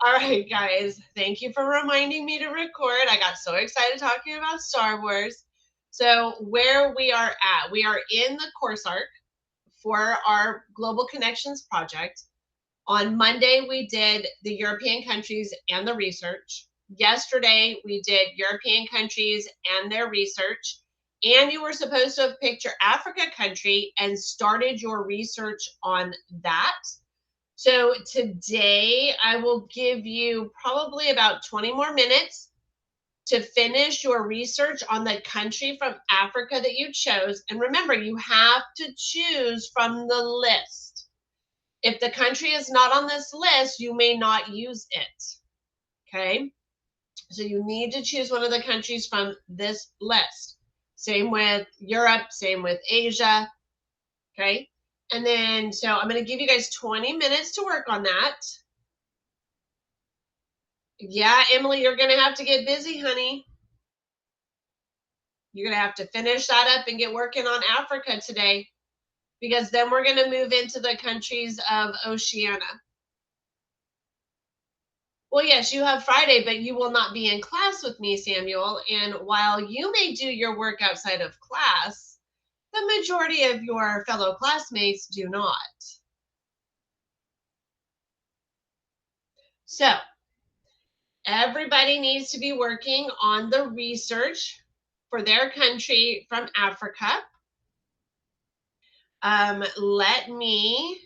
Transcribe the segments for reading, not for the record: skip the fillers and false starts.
All right, guys, thank you for reminding me to record. I got so excited talking about Star Wars. So where we are in the course arc for our Global Connections project. On Monday, we did the European countries and the research. Yesterday, we did European countries and their research. And you were supposed to have picked your Africa country and started your research on that. So today, I will give you probably about 20 more minutes to finish your research on the country from Africa that you chose. And remember, you have to choose from the list. If the country is not on this list, you may not use it. Okay? So you need to choose one of the countries from this list. Same with Europe, same with Asia. Okay? And then, so I'm going to give you guys 20 minutes to work on that. Yeah, Emily, you're going to have to get busy, honey. You're going to have to finish that up and get working on Africa today, because then we're going to move into the countries of Oceania. Well, yes, you have Friday, but you will not be in class with me, Samuel. And while you may do your work outside of class, the majority of your fellow classmates do not. So everybody needs to be working on the research for their country from Africa. Let me,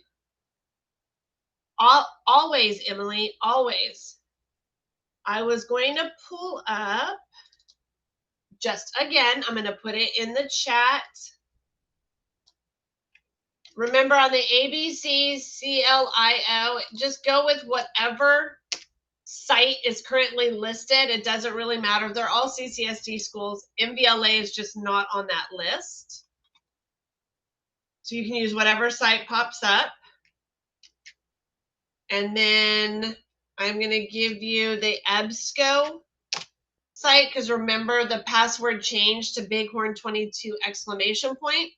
always, Emily, always. I was going to pull up, just again, I'm going to put it in the chat. Remember, on the ABC, CLIO, just go with whatever site is currently listed. It doesn't really matter. They're all CCSD schools. MVLA is just not on that list. So you can use whatever site pops up. And then I'm going to give you the EBSCO site, because remember, the password changed to Bighorn22 exclamation point.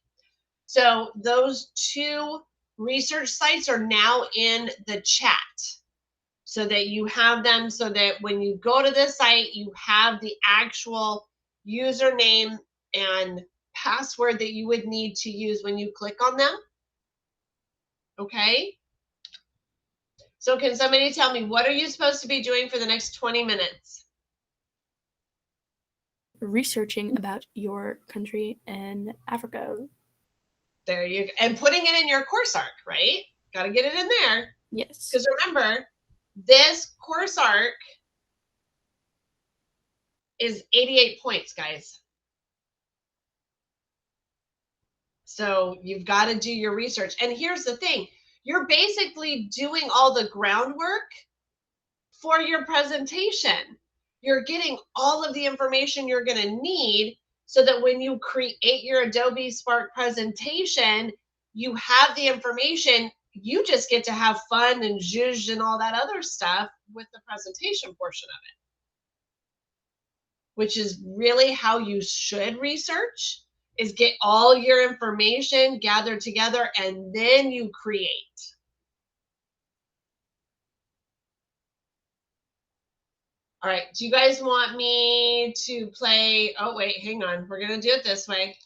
So those two research sites are now in the chat, so that you have them, so that when you go to this site, you have the actual username and password that you would need to use when you click on them. Okay? So can somebody tell me, what are you supposed to be doing for the next 20 minutes? Researching about your country and Africa. There you go. And putting it in your course arc, right? Got to get it in there. Yes. Because remember, this course arc is 88 points, guys. So you've got to do your research. And here's the thing. You're basically doing all the groundwork for your presentation. You're getting all of the information you're going to need, so that when you create your Adobe Spark presentation, you have the information. You just get to have fun and zhuzh and all that other stuff with the presentation portion of it, which is really how you should research, is get all your information gathered together and then you create. All right, do you guys want me to play? Oh, wait, hang on. We're going to do it this way.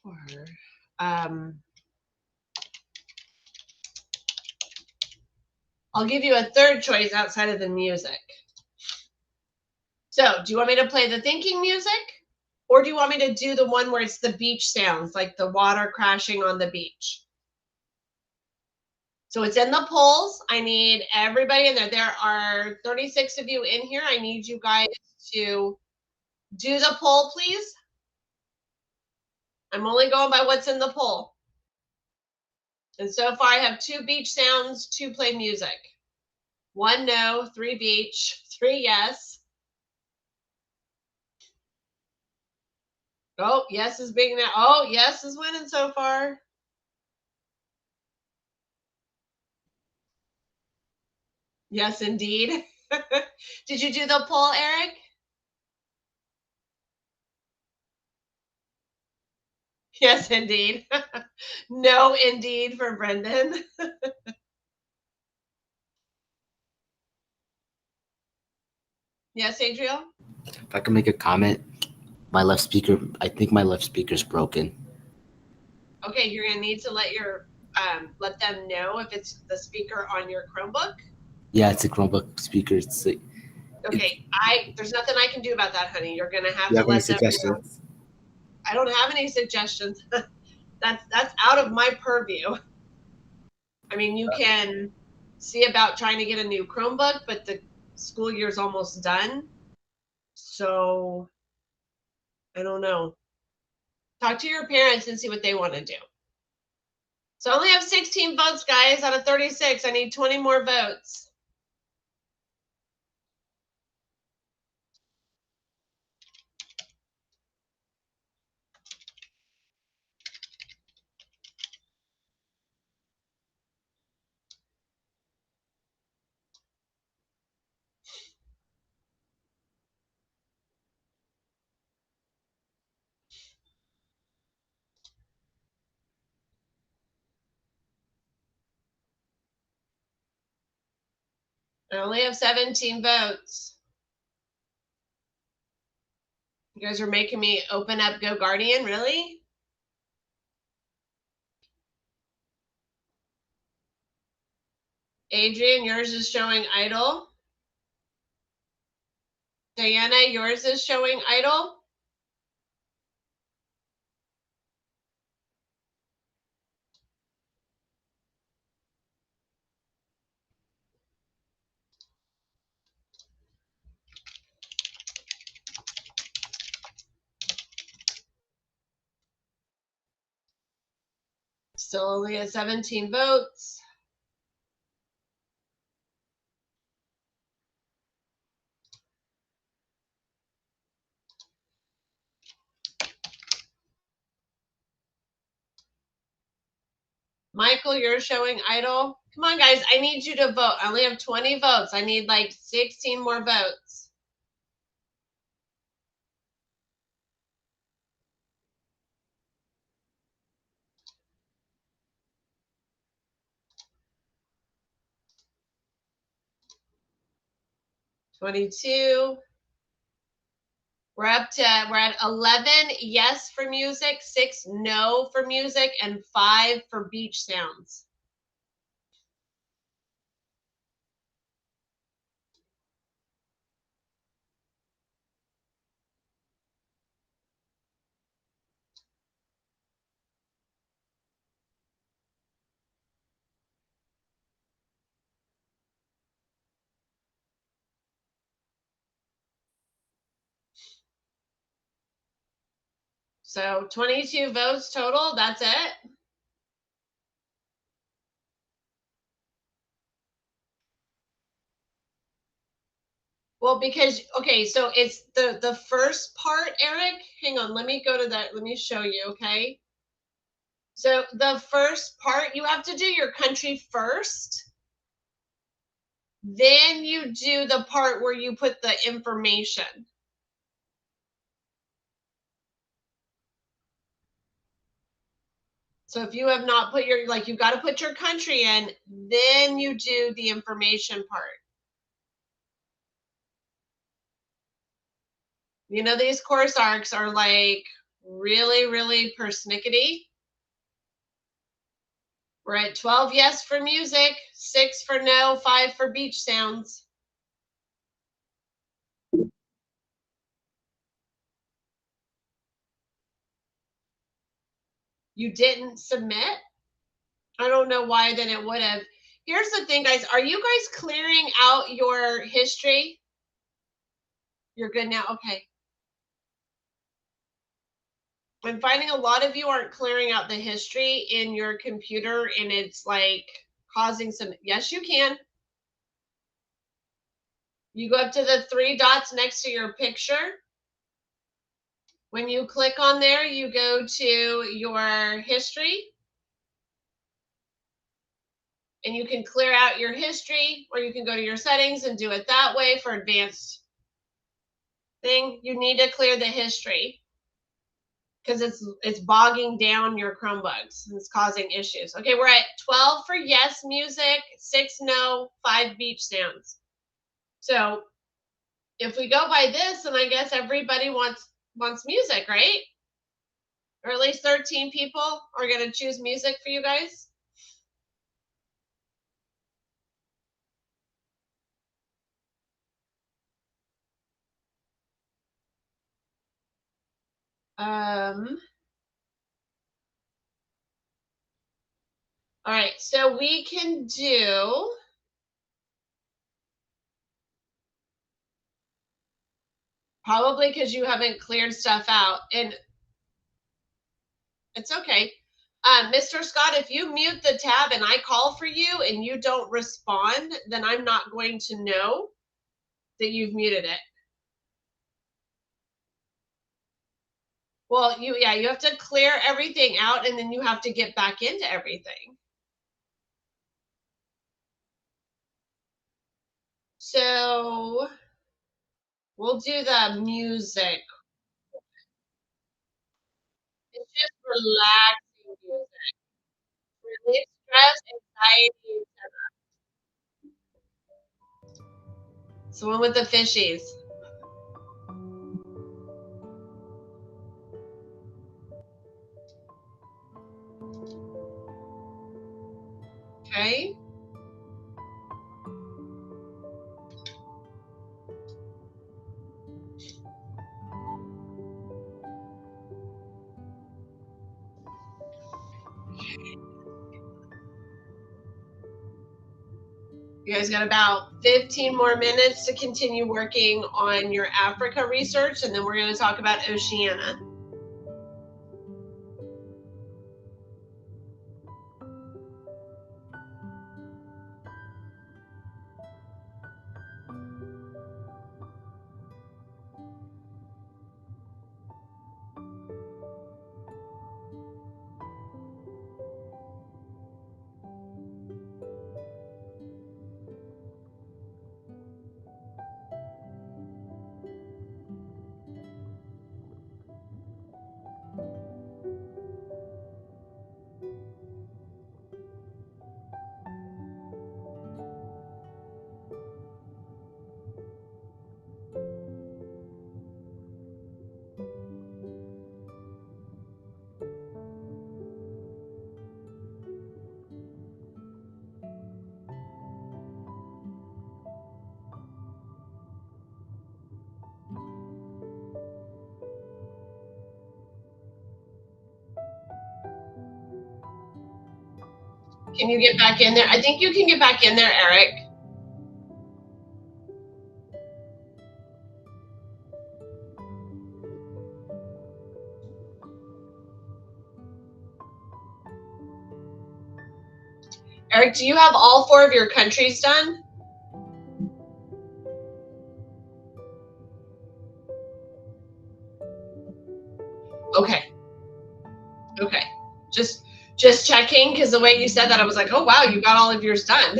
Or, I'll give you a third choice outside of the music. So, do you want me to play the thinking music? Or do you want me to do the one where it's the beach sounds, like the water crashing on the beach? So it's in the polls. I need everybody in there. There are 36 of you in here. I need you guys to do the poll, please. I'm only going by what's in the poll. And so far I have 2 beach sounds, 2 play music. 1 no, 3 beach, 3 yes. Oh, yes is being there. Oh, yes is winning so far. Yes, indeed. Did you do the poll, Eric? Yes, indeed. No, indeed, for Brendan. Yes, Adriel? If I can make a comment, I think my left speaker's broken. Okay, you're gonna need to let them know if it's the speaker on your Chromebook. Yeah, it's a Chromebook speaker. Okay, there's nothing I can do about that, honey. You're gonna have You to have any let them know. suggestions? I don't have any suggestions. That's out of my purview. I mean, you can see about trying to get a new Chromebook, but the school year's almost done. So I don't know. Talk to your parents and see what they want to do. So I only have 16 votes, guys, out of 36. I need 20 more votes. I only have 17 votes. You guys are making me open up Go Guardian, really? Adrian, yours is showing idle. Diana, yours is showing idle. Still only at 17 votes. Michael, you're showing idle. Come on, guys. I need you to vote. I only have 20 votes. I need like 16 more votes. Twenty-two. We're at 11 yes for music, 6 no for music, and 5 for beach sounds. So 22 votes total. That's it. Well, because okay, so it's the first part, Eric. Hang on, let me go to that. Let me show you, okay? So the first part, you have to do your country first. Then you do the part where you put the information. So if you have not put your, like, you got to put your country in, then you do the information part. You know, these course arcs are like really, really persnickety. We're at 12 yes for music, 6 for no, 5 for beach sounds. You didn't submit? I don't know why then it would have. Here's the thing, guys. Are you guys clearing out your history? You're good now? Okay. I'm finding a lot of you aren't clearing out the history in your computer, and it's like causing some. Yes, you can. You go up to the 3 dots next to your picture. When you click on there, you go to your history. And you can clear out your history, or you can go to your settings and do it that way for advanced thing. You need to clear the history because it's bogging down your Chromebooks and it's causing issues. Okay, we're at 12 for yes music, 6 no, 5 beach sounds. So if we go by this, then I guess everybody wants music, right? Or at least 13 people are going to choose music for you guys. All right, so we can do probably because you haven't cleared stuff out, and it's okay. Mr. Scott, if you mute the tab and I call for you and you don't respond, then I'm not going to know that you've muted it. Well, you have to clear everything out and then you have to get back into everything. So we'll do the music. It's just relaxing music. Relieve stress, anxiety, etc. So one with the fishies. Okay. You guys got about 15 more minutes to continue working on your Africa research, and then we're going to talk about Oceania. Can you get back in there? I think you can get back in there, Eric. Eric, do you have all 4 of your countries done? Okay. Okay. Just checking, because the way you said that, I was like, oh wow, you got all of yours done.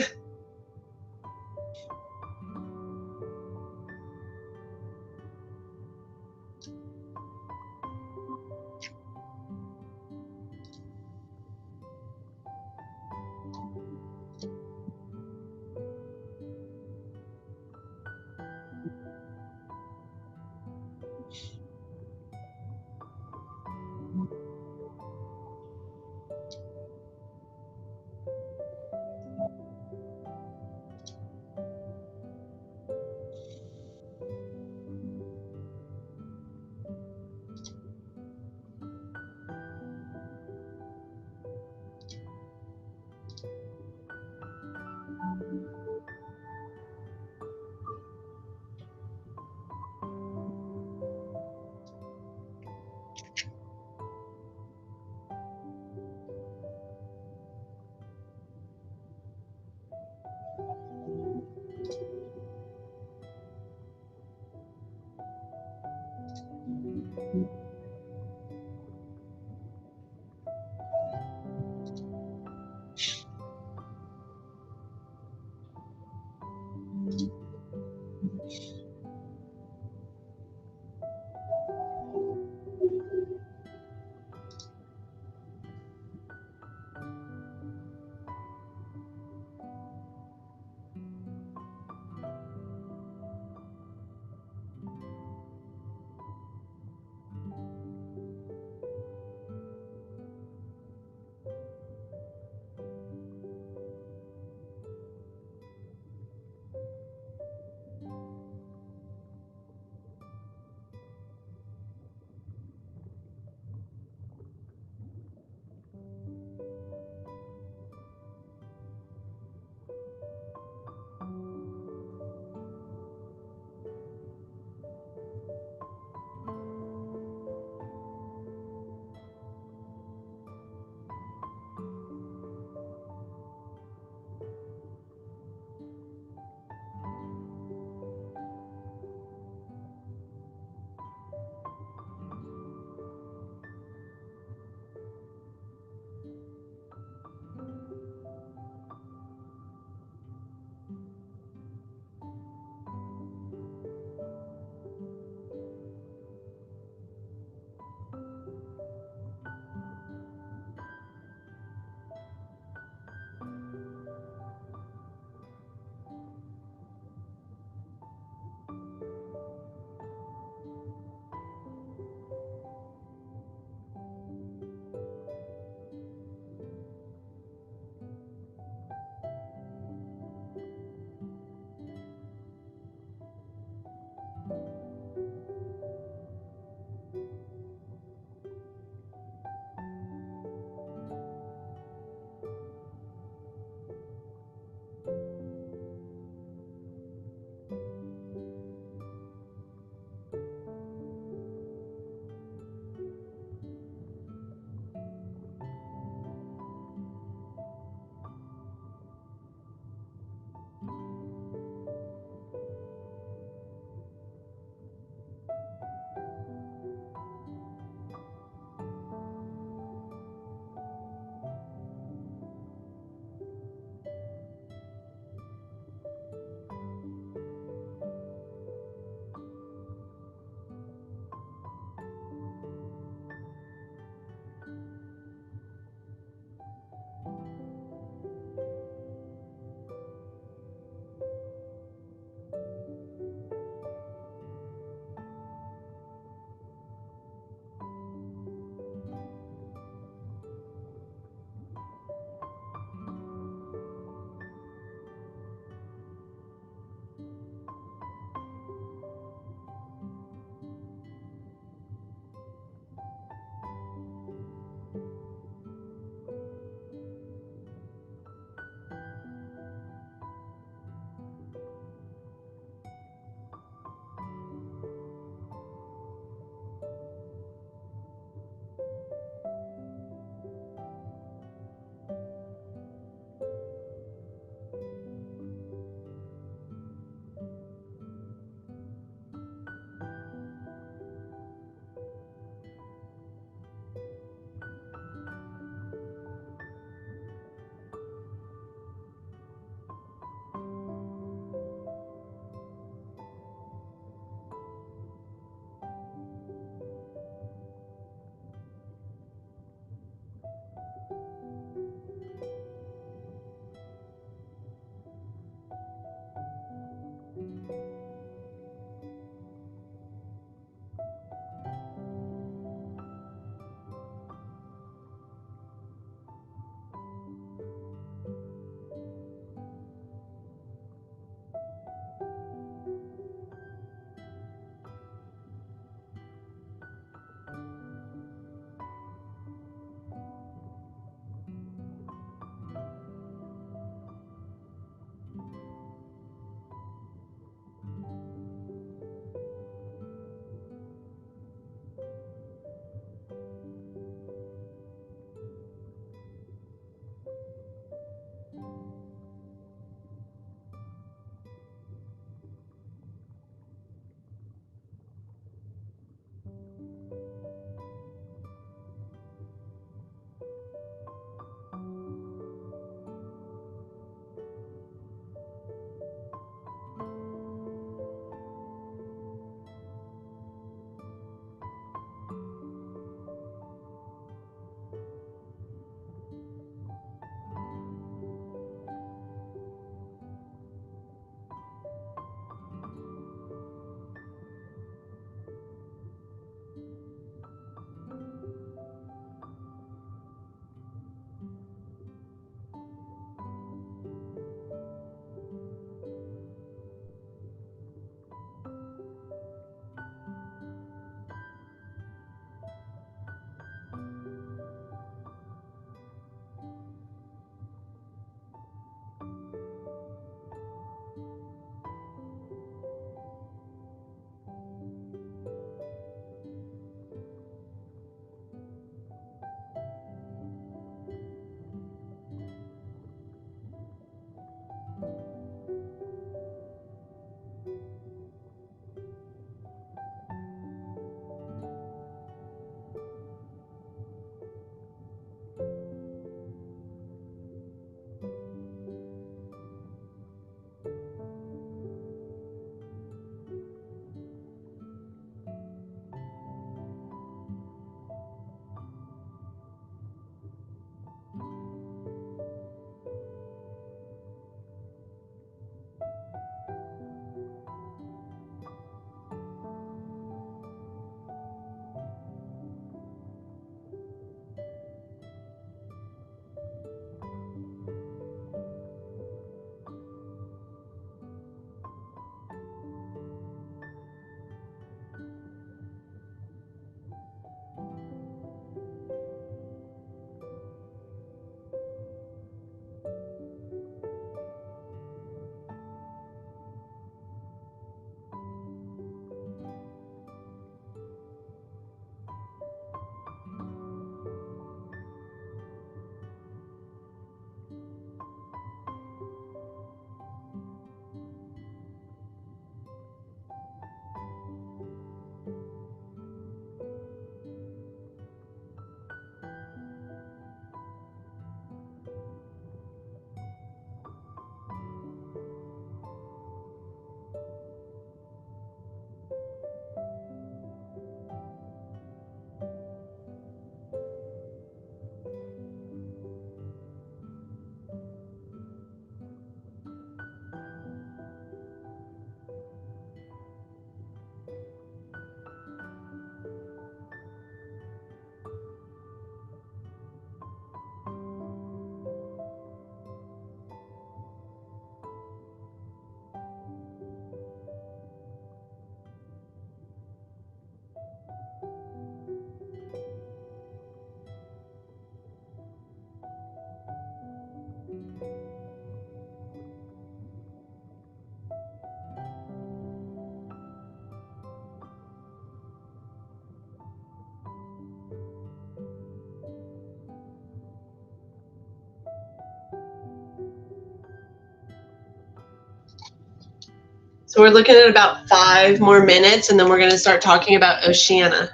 So we're looking at about 5 more minutes, and then we're going to start talking about Oceania.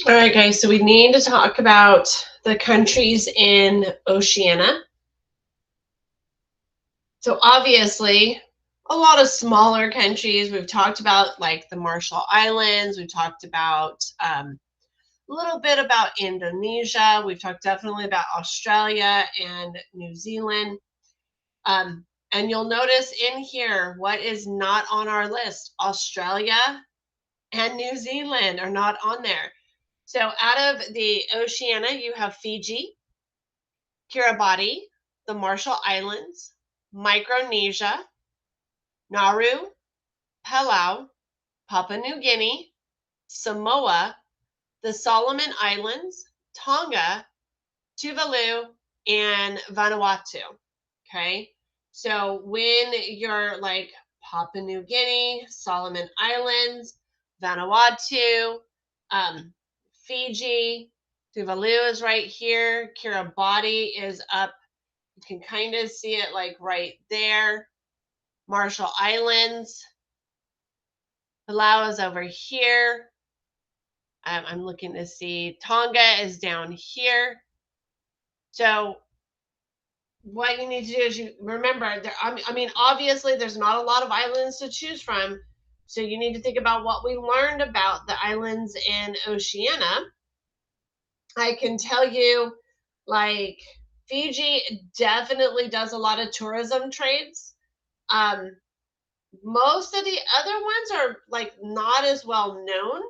All right, guys, so we need to talk about the countries in Oceania. So obviously, a lot of smaller countries. We've talked about like the Marshall Islands. We've talked about a little bit about Indonesia. We've talked definitely about Australia and New Zealand. And you'll notice in here what is not on our list. Australia and New Zealand are not on there. So out of the Oceania, you have Fiji, Kiribati, the Marshall Islands, Micronesia, Nauru, Palau, Papua New Guinea, Samoa, the Solomon Islands, Tonga, Tuvalu, and Vanuatu. Okay. So when you're like Papua New Guinea, Solomon Islands, Vanuatu, Fiji, Tuvalu is right here. Kiribati is up. You can kind of see it like right there. Marshall Islands. Palau is over here. I'm looking to see. Tonga is down here. So what you need to do is you remember there, I mean, obviously there's not a lot of islands to choose from, so you need to think about what we learned about the islands in Oceania. I can tell you, like, Fiji definitely does a lot of tourism trades. um, Most of the other ones are like not as well known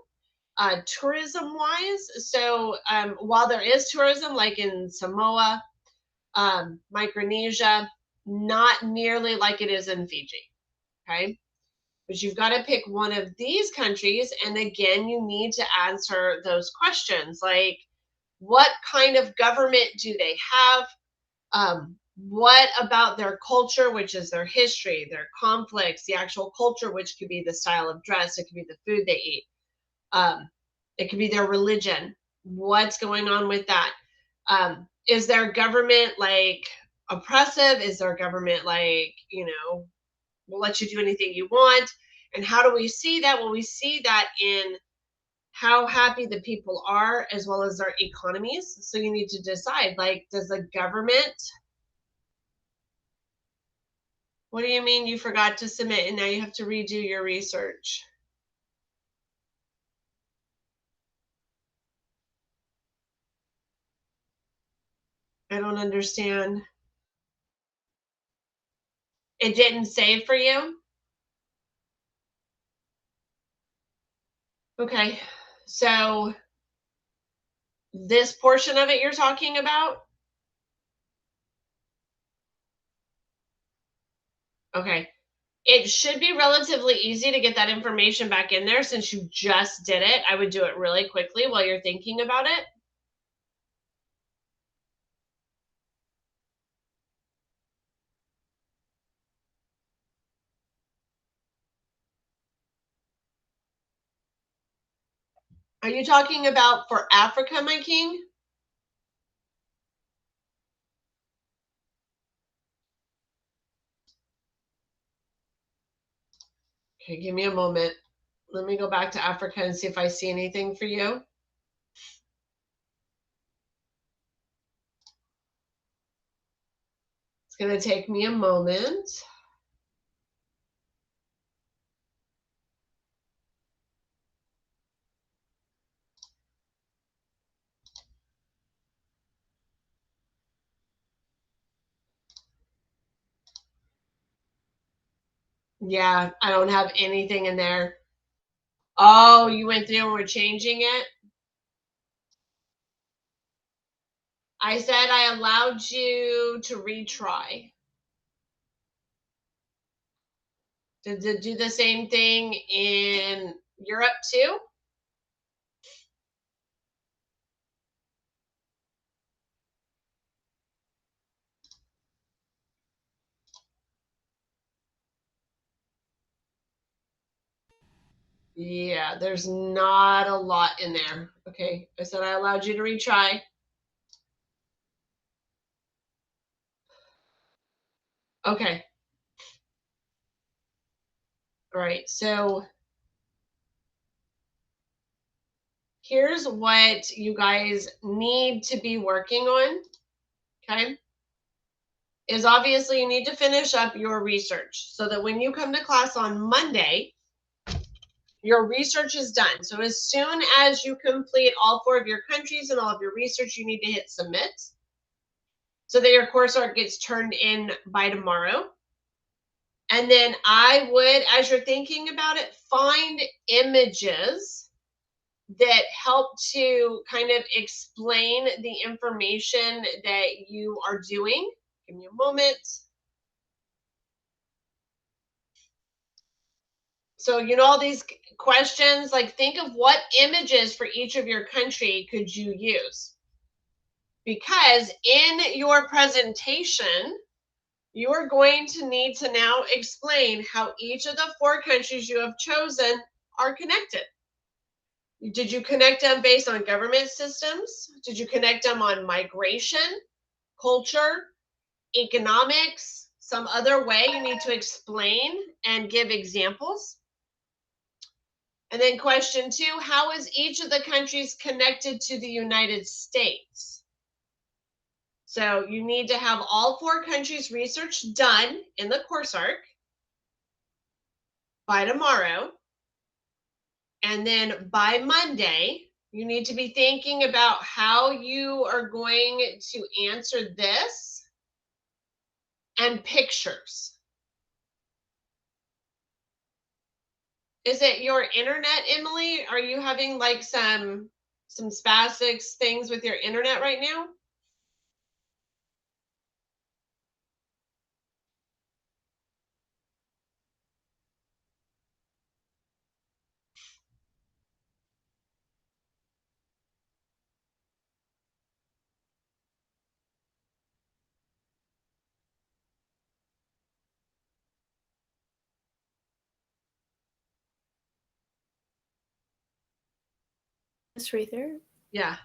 tourism wise. So while there is tourism like in Samoa, Micronesia, not nearly like it is in Fiji. Okay. But you've got to pick one of these countries. And again, you need to answer those questions like, what kind of government do they have? What about their culture, which is their history, their conflicts, the actual culture, which could be the style of dress, it could be the food they eat, it could be their religion. What's going on with that? Is their government like oppressive? Is their government like, will let you do anything you want? And how do we see that? Well, we see that in how happy the people are as well as their economies. So you need to decide, like, does the government, what do you mean you forgot to submit and now you have to redo your research? I don't understand. It didn't save for you? Okay. So this portion of it you're talking about? Okay. It should be relatively easy to get that information back in there since you just did it. I would do it really quickly while you're thinking about it. Are you talking about for Africa, my king? Okay, give me a moment. Let me go back to Africa and see if I see anything for you. It's going to take me a moment. Yeah, I don't have anything in there. Oh, you went through and were changing it? I said I allowed you to retry. Did it do the same thing in Europe too? Yeah, there's not a lot in there. Okay, I said I allowed you to retry. Okay. All right, so here's what you guys need to be working on, okay? Is obviously you need to finish up your research so that when you come to class on Monday, your research is done. So as soon as you complete all 4 of your countries and all of your research, you need to hit submit so that your course art gets turned in by tomorrow. And then I would, as you're thinking about it, find images that help to kind of explain the information that you are doing. Give me a moment. So, you know, all these questions, like think of what images for each of your country could you use? Because in your presentation, you are going to need to now explain how each of the 4 countries you have chosen are connected. Did you connect them based on government systems? Did you connect them on migration, culture, economics, some other way? You need to explain and give examples. And then question 2, how is each of the countries connected to the United States? So you need to have all 4 countries' research done in the course arc by tomorrow. And then by Monday, you need to be thinking about how you are going to answer this and pictures. Is it your internet, Emily? Are you having like some spastic things with your internet right now? It's right there. Yeah.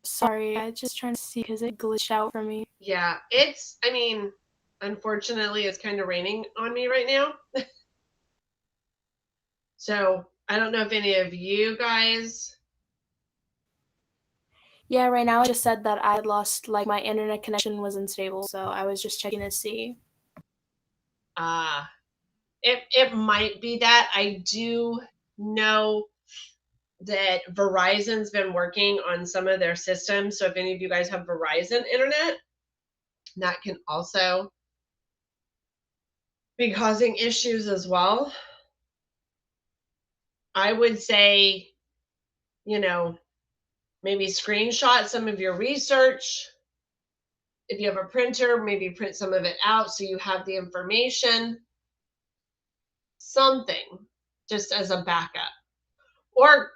Sorry, I just trying to see because it glitched out for me. Yeah, I mean, unfortunately, it's kind of raining on me right now. So I don't know if any of you guys. Yeah, right now it just said that I had lost, like, my internet connection was unstable, so I was just checking to see. It might be that. I do know that Verizon's been working on some of their systems. So if any of you guys have Verizon internet, that can also be causing issues as well. I would say, you know, maybe screenshot some of your research. If you have a printer, maybe print some of it out so you have the information. Something just as a backup. Or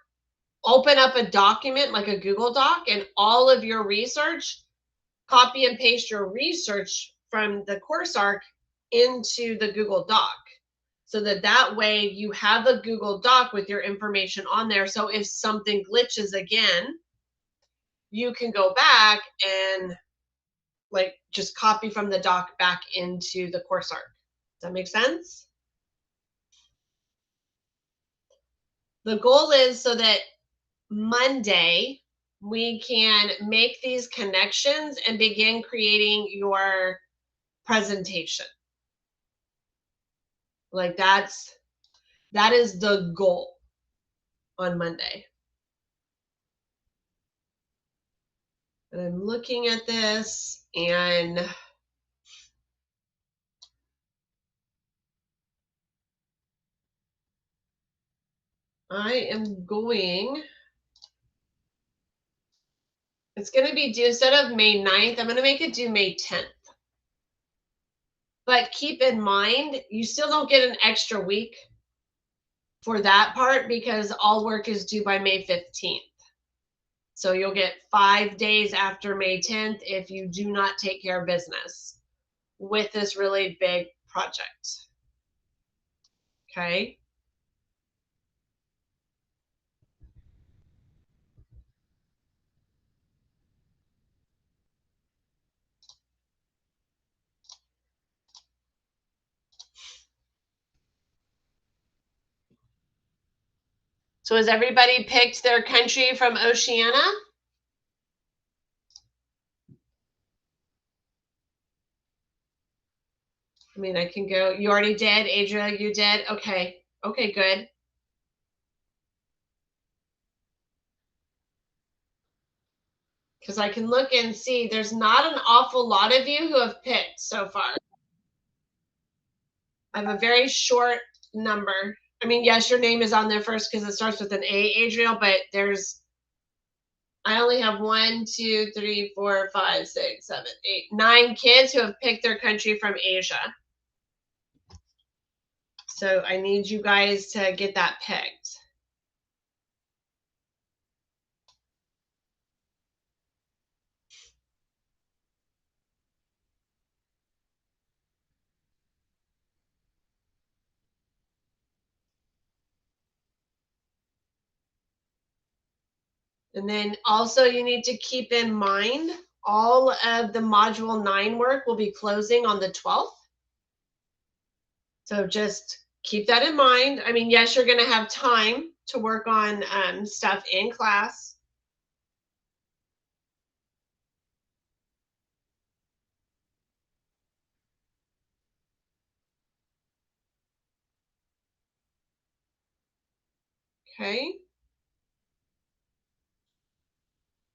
open up a document like a Google Doc and all of your research, copy and paste your research from the course arc into the Google Doc. So that way you have a Google Doc with your information on there. So if something glitches again, you can go back and like just copy from the doc back into the course arc. Does that make sense? The goal is so that Monday we can make these connections and begin creating your presentation. Like that is the goal on Monday. And I'm looking at this and I am going, it's going to be due instead of May 9th, I'm going to make it due May 10th. But keep in mind, you still don't get an extra week for that part because all work is due by May 15th. So you'll get 5 days after May 10th if you do not take care of business with this really big project. Okay. So has everybody picked their country from Oceania? I mean, I can go. You already did, Adria, you did? Okay. Okay, good. Because I can look and see there's not an awful lot of you who have picked so far. I have a very short number. I mean, yes, your name is on there first because it starts with an A, Adriel, but I only have 1, 2, 3, 4, 5, 6, 7, 8, 9 kids who have picked their country from Asia. So I need you guys to get that picked. And then also you need to keep in mind all of the module 9 work will be closing on the 12th. So just keep that in mind. I mean, yes, you're going to have time to work on stuff in class. Okay.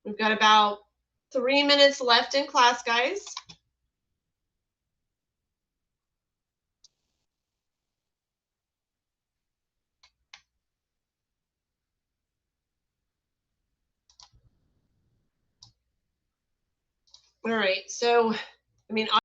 We've got about 3 minutes left in class, guys. All right. So, I mean,